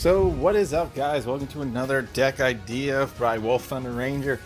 So what is up, guys? Welcome to another deck idea by Wolf Thunder Ranger.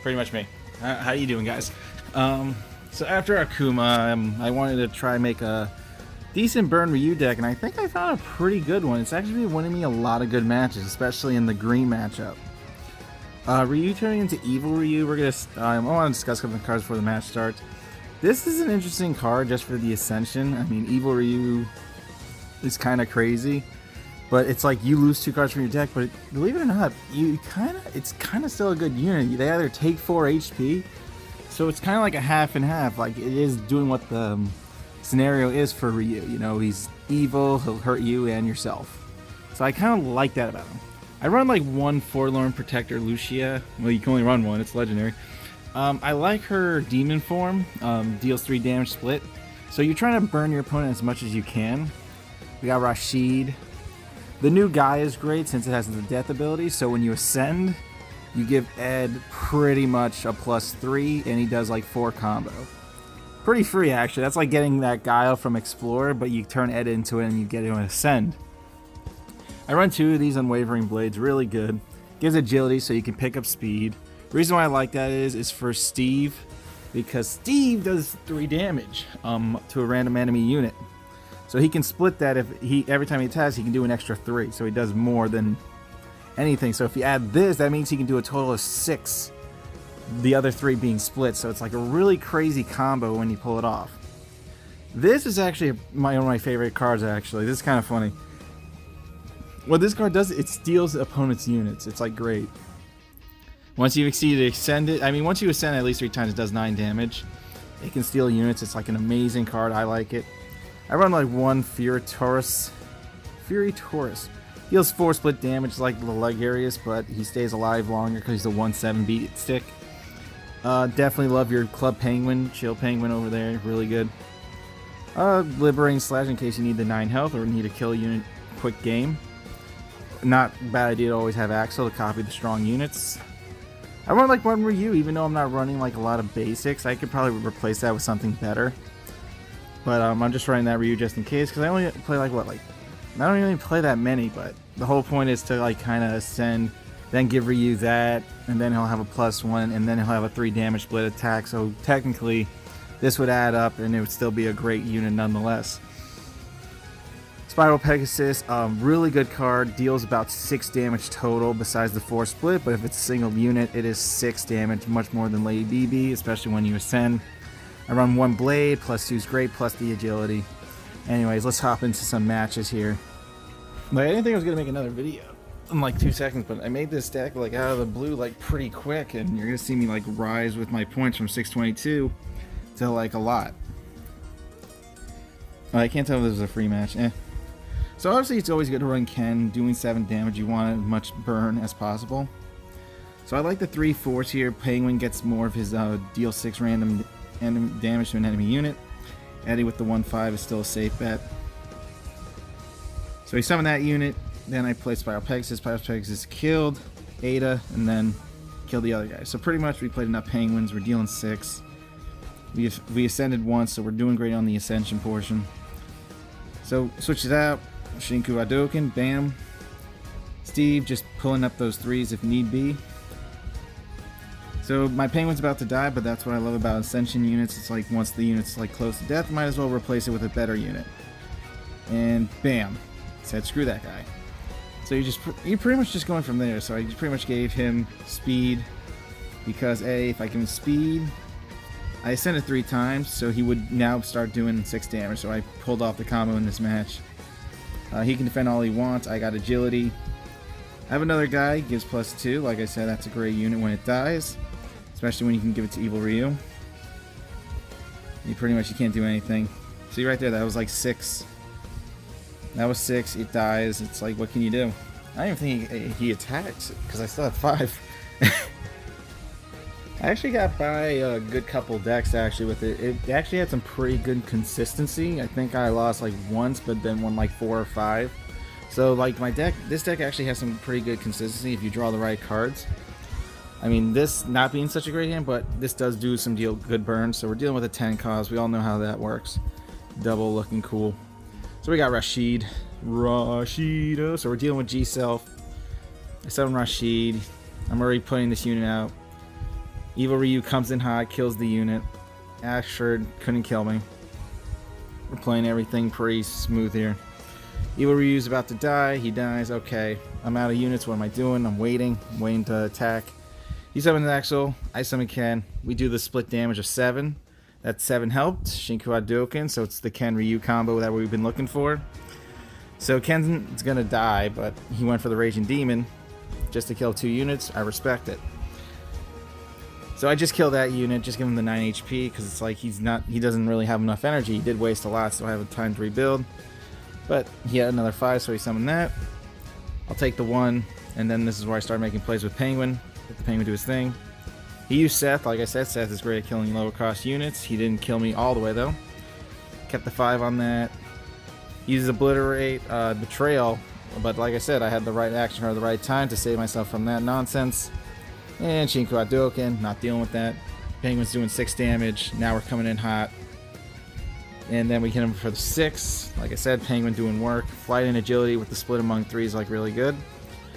Pretty much me. How you doing, guys? So after Akuma, I wanted to try make a decent burn Ryu deck, and I think I found a pretty good one. It's actually winning me a lot of good matches, especially in the green matchup. Ryu turning into Evil Ryu. I want to discuss a couple of cards before the match starts. This is an interesting card just for the Ascension. I mean, Evil Ryu is kind of crazy. But it's like you lose 2 cards from your deck, but believe it or not, it's kind of still a good unit. They either take 4 HP, so it's kind of like a half and half. Like, it is doing what the scenario is for Ryu. You know, he's evil, he'll hurt you and yourself. So I kind of like that about him. I run like one Forlorn Protector Lucia. Well, you can only run one, it's legendary. I like her demon form, deals 3 damage split. So you're trying to burn your opponent as much as you can. We got Rashid. The new guy is great since it has the death ability, so when you ascend, you give Ed pretty much a +3, and he does like 4 combo. Pretty free, actually. That's like getting that Guile from Explorer, but you turn Ed into it and you get him to ascend. I run 2 of these Unwavering Blades, really good. Gives agility so you can pick up speed. The reason why I like that is for Steve, because Steve does 3 damage to a random enemy unit. So he can split that every time he attacks, he can do an extra 3. So he does more than anything. So if you add this, that means he can do a total of 6. The other 3 being split. So it's like a really crazy combo when you pull it off. This is actually one of my favorite cards, actually. This is kind of funny. What this card does, it steals opponent's units. It's like great. Once you've extended, once you ascend at least 3 times, it does 9 damage. It can steal units. It's like an amazing card. I like it. I run like one Fury Taurus. Deals 4 split damage like the leg areas, but he stays alive longer because he's a 1/7 beat stick. Definitely love your Club Penguin, Chill Penguin over there, really good. Liberating Slash in case you need the 9 health or need to kill a unit quick game. Not a bad idea to always have Axel to copy the strong units. I run like one Ryu, even though I'm not running like a lot of basics. I could probably replace that with something better. But I'm just running that Ryu just in case, because I only play I don't even play that many, but the whole point is to like kind of ascend, then give Ryu that, and then he'll have a +1, and then he'll have a 3 damage split attack, so technically this would add up and it would still be a great unit nonetheless. Spiral Pegasus, really good card, deals about 6 damage total besides the 4 split, but if it's a single unit, it is 6 damage, much more than Lady BB, especially when you ascend. I run 1 blade, +2 is great, plus the agility. Anyways, let's hop into some matches here. Like, I didn't think I was going to make another video in like 2 seconds, but I made this deck like out of the blue like pretty quick, and you're going to see me like rise with my points from 622 to like a lot. I can't tell if this is a free match. So obviously it's always good to run Ken, doing 7 damage. You want as much burn as possible. So I like the 3/4 here. Penguin gets more of his deal 6 random damage to an enemy unit. Eddie with the 1/5 is still a safe bet. So he summoned that unit, then I played Spiral Pegasus. Spiral Pegasus killed Ada, and then killed the other guy. So pretty much we played enough Penguins. We're dealing 6. We ascended once, so we're doing great on the ascension portion. So switch it out. Shinku Hadouken, bam. Steve just pulling up those 3s if need be. So my Penguin's about to die, but that's what I love about Ascension units. It's like once the unit's like close to death, might as well replace it with a better unit. And bam, said screw that guy. So you're pretty much just going from there. So I just pretty much gave him speed because if I give him speed, I ascended 3 times, so he would now start doing 6 damage. So I pulled off the combo in this match. He can defend all he wants. I got agility. I have another guy, gives +2. Like I said, that's a great unit when it dies. Especially when you can give it to Evil Ryu. You can't do anything. See right there, that was like 6. That was 6, it dies. It's like, what can you do? I don't even think he attacked, because I still have 5. I actually got by a good couple decks actually with it. It actually had some pretty good consistency. I think I lost like once, but then won like 4 or 5. So like this deck actually has some pretty good consistency if you draw the right cards. I mean, this not being such a great hand, but this does do some good burns. So we're dealing with a 10 cause. We all know how that works. Double looking cool. So we got Rashid. Rashida. So we're dealing with G-Self. I summon Rashid. I'm already putting this unit out. Evil Ryu comes in hot, kills the unit. Ashford couldn't kill me. We're playing everything pretty smooth here. Evil Ryu's about to die. He dies. Okay. I'm out of units. What am I doing? I'm waiting. I'm waiting to attack. He summons Axel. I summon Ken. We do the split damage of 7. That 7 helped. Shinku Hadouken. So it's the Ken Ryu combo that we've been looking for. So Ken's gonna die, but he went for the Raging Demon just to kill 2 units. I respect it. So I just killed that unit, just give him the 9 HP, because it's like he doesn't really have enough energy. He did waste a lot, so I have time to rebuild. But he had another 5, so he summoned that. I'll take the 1, and then this is where I start making plays with Penguin. Let the Penguin do his thing. He used Seth. Like I said, Seth is great at killing lower cost units. He didn't kill me all the way, though. Kept the 5 on that. Uses Obliterate, Betrayal. But like I said, I had the right action or the right time to save myself from that nonsense. And Shinku Hadouken, not dealing with that. Penguin's doing 6 damage. Now we're coming in hot. And then we hit him for the 6. Like I said, Penguin doing work. Flight and agility with the split among 3 is like really good.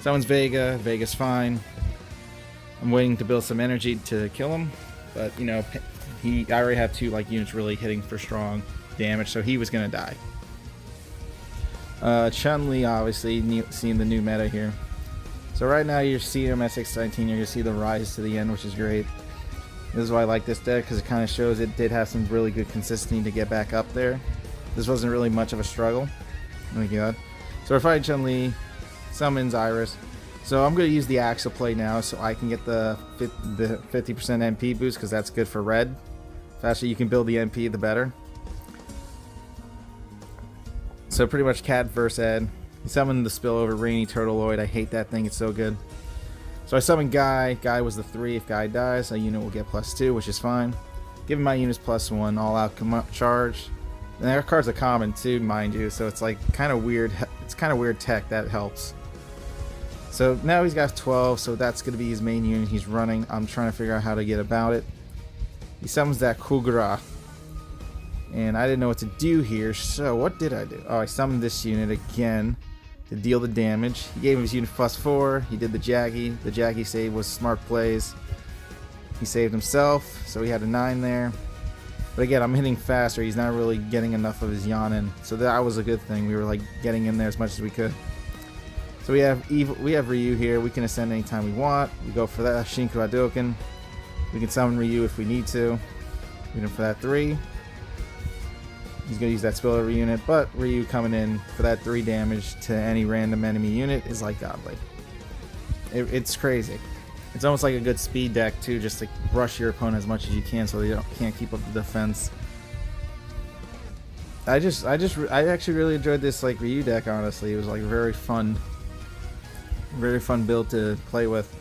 Someone's Vega. Vega's fine. I'm waiting to build some energy to kill him. But, you know, I already have 2 like units really hitting for strong damage, so he was going to die. Chun-Li, obviously, seeing the new meta here. So right now you're seeing him at 619, you're going to see the rise to the end, which is great. This is why I like this deck, because it kind of shows it did have some really good consistency to get back up there. This wasn't really much of a struggle. Oh my god. So we're fighting Chun-Li, summons Iris. So I'm going to use the Axel play now so I can get the 50% MP boost, because that's good for red. The faster you can build the MP, the better. So pretty much Cat versus Ed. He summoned the Spillover Rainy Turtleoid. I hate that thing, it's so good. So I summoned Guy. Guy was the 3. If Guy dies, a unit will get +2, which is fine. Giving my units +1, all out charge. And their card's a common too, mind you, so it's like kind of weird. It's kind of weird tech that helps. So now he's got 12, so that's going to be his main unit he's running. I'm trying to figure out how to get about it. He summons that Kugra. And I didn't know what to do here, so what did I do? Oh, I summoned this unit again to deal the damage. He gave him his unit +4. He did the Jaggy. The Jaggy save was smart plays. He saved himself, so he had a 9 there. But again, I'm hitting faster. He's not really getting enough of his yawn in, so that was a good thing. We were like getting in there as much as we could. So we have Ryu here. We can ascend anytime we want. We go for that Shinku Hadouken. We can summon Ryu if we need to. We hit him for that 3. He's going to use that spillover unit, but Ryu coming in for that 3 damage to any random enemy unit is like godly. It's crazy. It's almost like a good speed deck too, just to rush your opponent as much as you can so they can't keep up the defense. I actually really enjoyed this like Ryu deck, honestly. It was like very fun build to play with.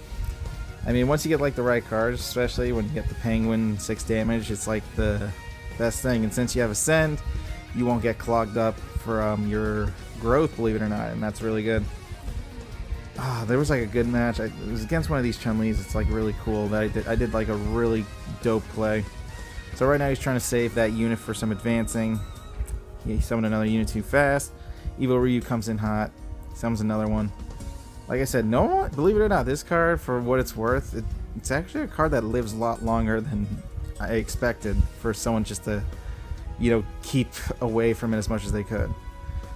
I mean, once you get like the right cards, especially when you get the Penguin 6 damage, it's like the best thing. And since you have Ascend, you won't get clogged up from your growth, believe it or not, and that's really good. There was like a good match. It was against one of these Chun-Li's. It's like really cool that I did like a really dope play. So right now he's trying to save that unit for some advancing. He summoned another unit too fast. Evil Ryu comes in hot, summons another one. Like I said, no one, believe it or not, this card, for what it's worth, it's actually a card that lives a lot longer than I expected for someone just to, you know, keep away from it as much as they could.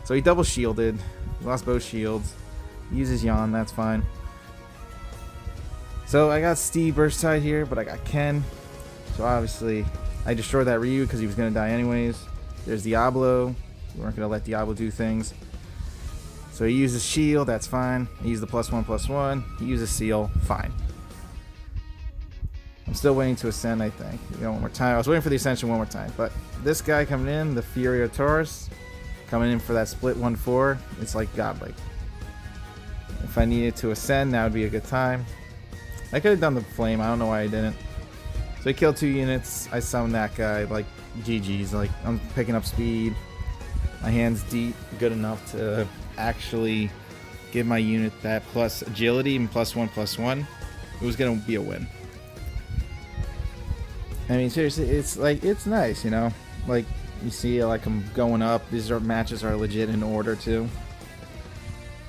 So he double shielded, he lost both shields, he uses Yawn, that's fine. So I got Steve burst side here, but I got Ken. So obviously I destroyed that Ryu because he was going to die anyways. There's Diablo, we weren't going to let Diablo do things. So he uses shield, that's fine. He used the +1/+1, he uses seal, fine. I'm still waiting to ascend, I think. You know, one more time. I was waiting for the ascension one more time. But this guy coming in, the Furio Taurus, coming in for that split 1/4, it's like godly. If I needed to ascend, now would be a good time. I could have done the flame, I don't know why I didn't. So he killed 2 units, I summoned that guy, like GG's, like I'm picking up speed. My hand's deep, good enough to actually give my unit that plus agility and +1/+1. It was gonna be a win. I mean, seriously, it's like, it's nice, you know, like you see, like I'm going up. These matches are legit in order too.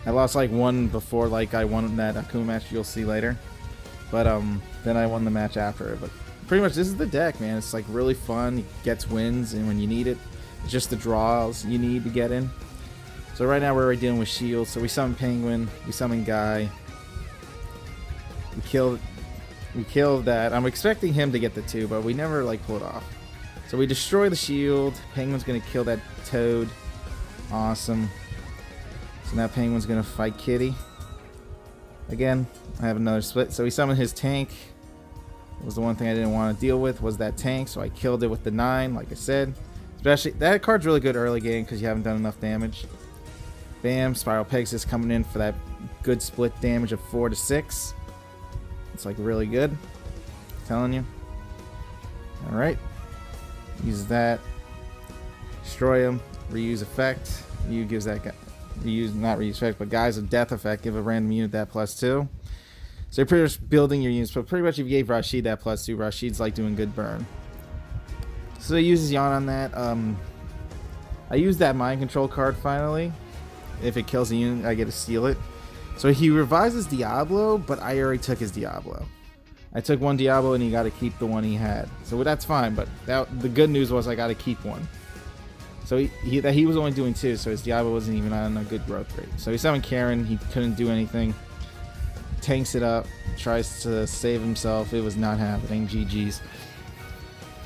I lost like one before, like I won that Akuma match you'll see later. But then I won the match after it. But pretty much this is the deck, man. It's like really fun. It gets wins, and when you need it, it's just the draws you need to get in. So right now we're already dealing with shields. So we summon Penguin, we summon Guy. We killed that. I'm expecting him to get the 2, but we never like pull it off. So we destroy the shield. Penguin's gonna kill that Toad. Awesome. So now Penguin's gonna fight Kitty. Again, I have another split. So we summoned his tank. It was the one thing I didn't want to deal with, was that tank. So I killed it with the 9, like I said. Especially that card's really good early game because you haven't done enough damage. Bam, Spiral Pegasus coming in for that good split damage of 4 to 6. It's like really good. I'm telling you. Alright. Use that. Destroy him. Reuse effect. Ryu gives that guy. Reuse, not reuse effect, but Guy's a death effect. Give a random unit that +2. So you're pretty much building your units. But pretty much if you gave Rashid that +2, Rashid's like doing good burn. So he uses Yawn on that. I used that mind control card finally. If it kills a unit, I get to steal it. So he revises Diablo, but I already took his Diablo. I took one Diablo and he got to keep the one he had. So that's fine, but the good news was I got to keep one. So he was only doing 2, so his Diablo wasn't even on a good growth rate. So he summoned Karen, he couldn't do anything. Tanks it up, tries to save himself. It was not happening. GG's.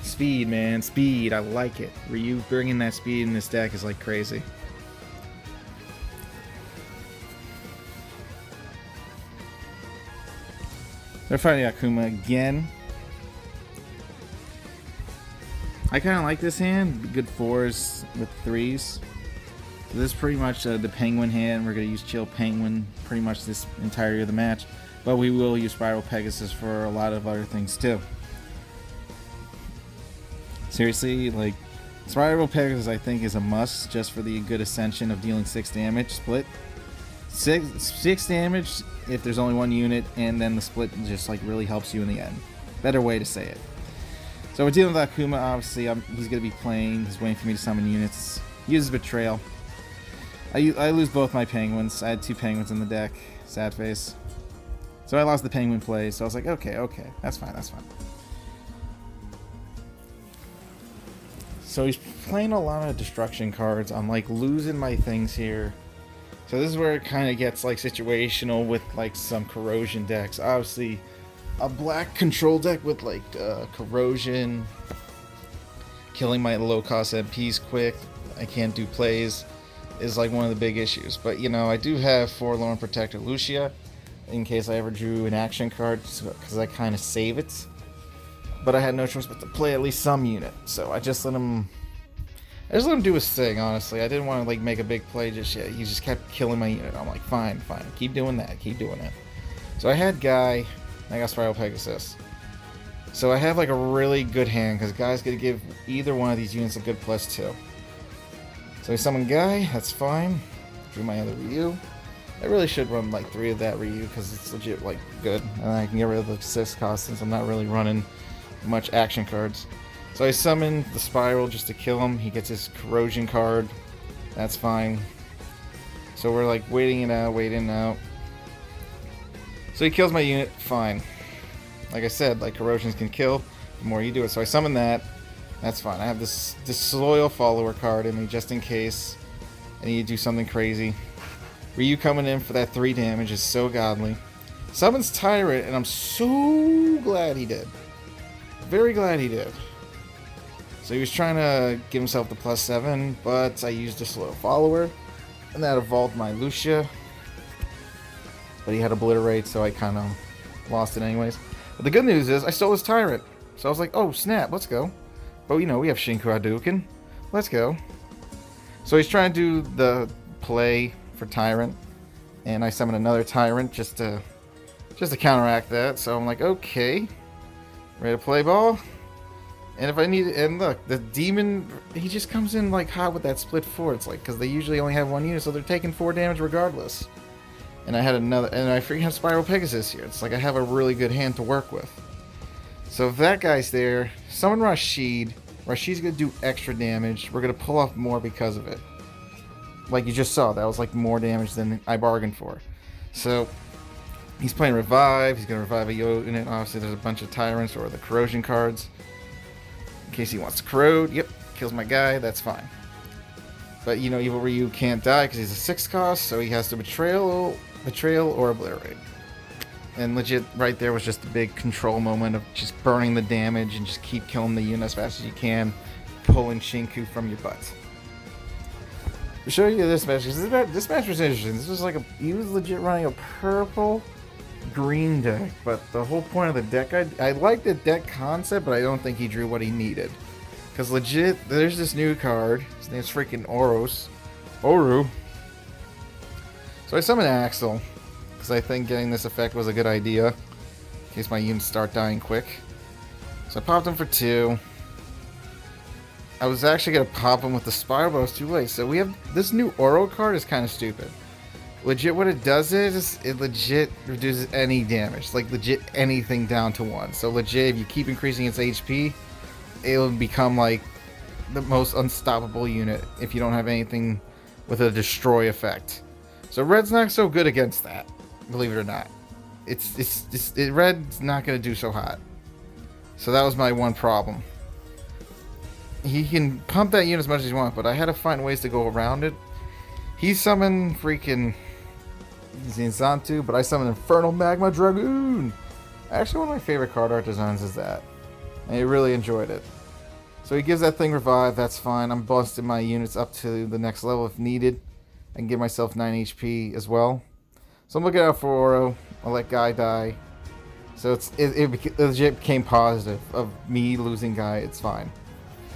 Speed, man, speed. I like it. Ryu bringing that speed in this deck is like crazy. They're fighting Akuma again. I kind of like this hand. Good 4s with 3s. So this is pretty much the Penguin hand. We're going to use Chill Penguin pretty much this entirety of the match. But we will use Spiral Pegasus for a lot of other things too. Seriously, like, Spiral Pegasus I think is a must just for the good ascension of dealing 6 damage split. 6 damage if there's only one unit, and then the split just like really helps you in the end. Better way to say it. So we're dealing with Akuma, obviously. He's going to be playing. He's waiting for me to summon units. He uses Betrayal. I lose both my Penguins. I had 2 Penguins in the deck. Sad face. So I lost the Penguin play, so I was like, okay, that's fine, that's fine. So he's playing a lot of destruction cards. I'm like losing my things here. So this is where it kind of gets like situational with like some corrosion decks. Obviously, a black control deck with like corrosion, killing my low cost MPs quick. I can't do plays is like one of the big issues. But you know, I do have Forlorn Protector Lucia in case I ever drew an action card because I kind of save it. But I had no choice but to play at least some unit. So I just let him do his thing, honestly. I didn't want to like make a big play just yet. He just kept killing my unit. I'm like, fine. Keep doing that. So I had Guy. I got Spiral Pegasus. So I have like a really good hand because Guy's going to give either one of these units a good +2. So I summoned Guy. That's fine. Drew my other Ryu. I really should run like 3 of that Ryu because it's legit like good. And I can get rid of the 6 cost since I'm not really running much action cards. So I summoned the Spiral just to kill him. He gets his corrosion card. That's fine. So we're like waiting it out. So he kills my unit. Fine. Like I said, like corrosions can kill the more you do it. So I summon that. That's fine. I have this Disloyal Follower card in me just in case I need to do something crazy. Ryu coming in for that 3 damage is so godly. Summons Tyrant, and I'm so glad he did. Very glad he did. So he was trying to give himself the +7, but I used a Disloyal Follower, and that evolved my Lucia. But he had Obliterate, so I kind of lost it anyways. But the good news is I stole his Tyrant. So I was like, oh snap, let's go. But you know, we have Shinku Hadouken. Let's go. So he's trying to do the play for Tyrant, and I summon another Tyrant just to counteract that. So I'm like, okay, ready to play ball. And if I need it, and look, the demon, he just comes in like hot with that split 4. It's like, because they usually only have 1 unit, so they're taking 4 damage regardless. And I had another, and I freaking have Spiral Pegasus here. It's like I have a really good hand to work with. So if that guy's there, summon Rashid. Rashid's gonna do extra damage. We're gonna pull off more because of it. like you just saw, that was like more damage than I bargained for. So he's playing Revive. He's going to revive a unit. Obviously, there's a bunch of Tyrants or the Corrosion cards. In case he wants to corrode. Yep, kills my guy. That's fine. But, you know, Evil Ryu can't die because he's a 6 cost, so he has to Betrayal or Obliterate. And legit, right there was just a big control moment of just burning the damage and just keep killing the unit as fast as you can, pulling Shinku from your butt. To show you this match, this match was interesting. This was like he was legit running a purple green deck, but the whole point of the deck, I like the deck concept, but I don't think he drew what he needed. Because legit, there's this new card. His name's freaking Oru. So I summoned Axel, because I think getting this effect was a good idea, in case my units start dying quick. So I popped him for 2. I was actually going to pop him with the Spiral, but I was too late. So we have this new Oro card is kind of stupid. Legit, what it does is it legit reduces any damage, like legit anything down to 1. So legit, if you keep increasing its HP, it'll become like the most unstoppable unit if you don't have anything with a destroy effect. So red's not so good against that, believe it or not. Red's not going to do so hot. So that was my one problem. He can pump that unit as much as you want, but I had to find ways to go around it. He summoned freaking Zinzantu, but I summoned Infernal Magma Dragoon. Actually, one of my favorite card art designs is that. I really enjoyed it. So he gives that thing revive, that's fine. I'm busting my units up to the next level if needed. I can give myself 9 HP as well. So I'm looking out for Oro. I'll let Guy die. So it legit became positive of me losing Guy. It's fine.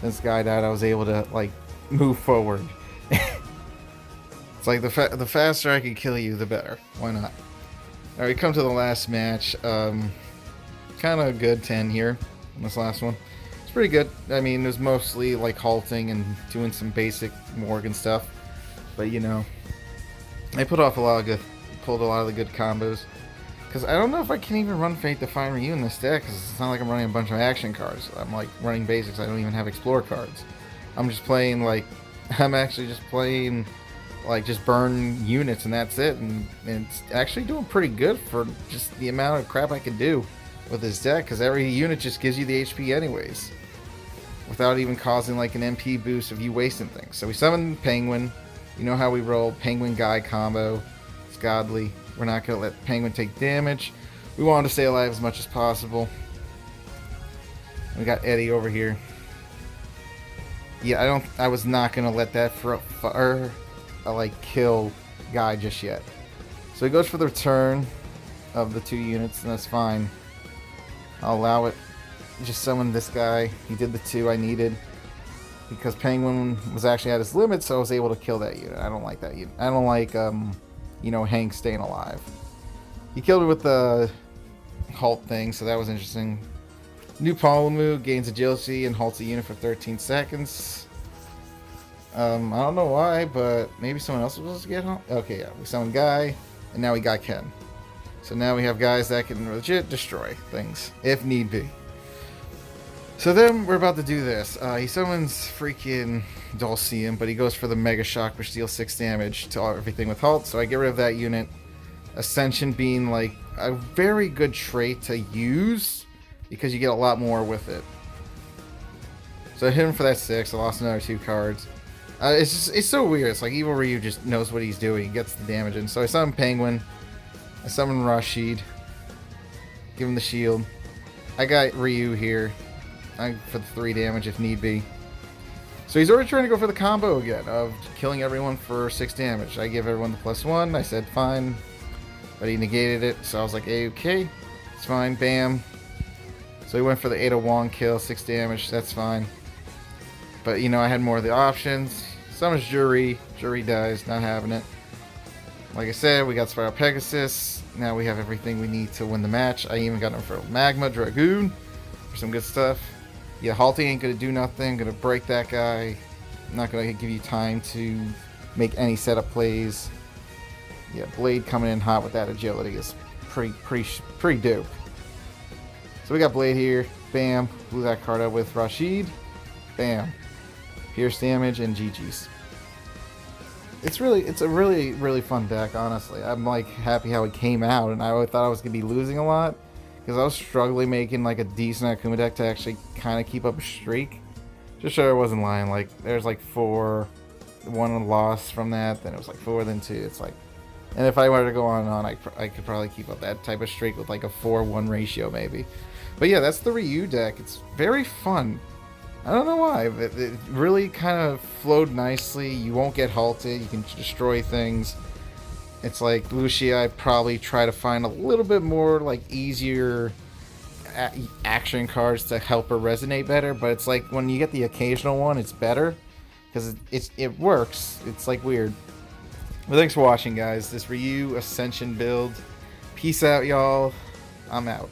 Since Guy died, I was able to like move forward. It's like the faster I can kill you, the better. Why not? Alright, we come to the last match. Kind of good 10 here in this last one. It's pretty good. I mean, it was mostly like halting and doing some basic Morgan stuff. But you know, I pulled a lot of the good combos. Because I don't know if I can even run Fate Define Ryu in this deck, because it's not like I'm running a bunch of action cards. I'm like running basics. I don't even have Explore cards. I'm just playing like, I'm actually just playing like just burn units and that's it. And it's actually doing pretty good for just the amount of crap I can do with this deck, because every unit just gives you the HP anyways, without even causing like an MP boost of you wasting things. So we summon Penguin. You know how we roll. Penguin Guy combo. It's godly. We're not going to let Penguin take damage. We want him to stay alive as much as possible. We got Eddie over here. Yeah, I was not going to let that like kill Guy just yet. So he goes for the return of the 2 units, and that's fine. I'll allow it. Just summon this guy. He did the 2 I needed, because Penguin was actually at his limit, so I was able to kill that unit. I don't like that unit. I don't like you know, Hank staying alive. He killed it with the halt thing, so that was interesting. New Polymoo gains agility and halts a unit for 13 seconds. I don't know why, but maybe someone else was supposed to get halt. Okay, yeah, we summoned Guy, and now we got Ken. So now we have guys that can legit destroy things, if need be. So then we're about to do this. He summons freaking Dulcian, but he goes for the Mega Shock, which deals 6 damage to everything with halt. So I get rid of that unit. Ascension being like a very good trait to use, because you get a lot more with it. So I hit him for that 6. I lost another 2 cards. It's so weird. It's like Evil Ryu just knows what he's doing. He gets the damage in. So I summon Penguin. I summon Rashid. Give him the shield. I got Ryu here. For the 3 damage if need be. So he's already trying to go for the combo again of killing everyone for 6 damage. I give everyone the +1. I said fine, but he negated it, so I was like, hey, okay, it's fine. Bam. So he went for the Ada Wong kill, 6 damage. That's fine. But you know, I had more of the options. Summons Jury. Jury dies. Not having it. Like I said, we got Spiral Pegasus. Now we have everything we need to win the match. I even got him for Magma Dragoon for some good stuff. Yeah, halting ain't gonna do nothing. Gonna break that guy. I'm not gonna give you time to make any setup plays. Yeah, Blade coming in hot with that agility is pretty dope. So we got Blade here. Bam. Blew that card up with Rashid. Bam. Pierce damage and GG's. it's a really fun deck. Honestly, I'm like happy how it came out, and I thought I was gonna be losing a lot because I was struggling making like a decent Akuma deck to actually kind of keep up a streak. Just sure I wasn't lying. Like there's like four, one loss from that, then it was like four, then two. It's like, and if I were to go on and on, I could probably keep up that type of streak with like a 4-1 ratio maybe. But yeah, that's the Ryu deck. It's very fun. I don't know why. It really kind of flowed nicely. You won't get halted. You can destroy things. It's like Lucia. I probably try to find a little bit more like easier action cards to help her resonate better. But it's like when you get the occasional one, it's better because it works. It's like weird. Well, thanks for watching, guys. This Ryu Ascension build. Peace out, y'all. I'm out.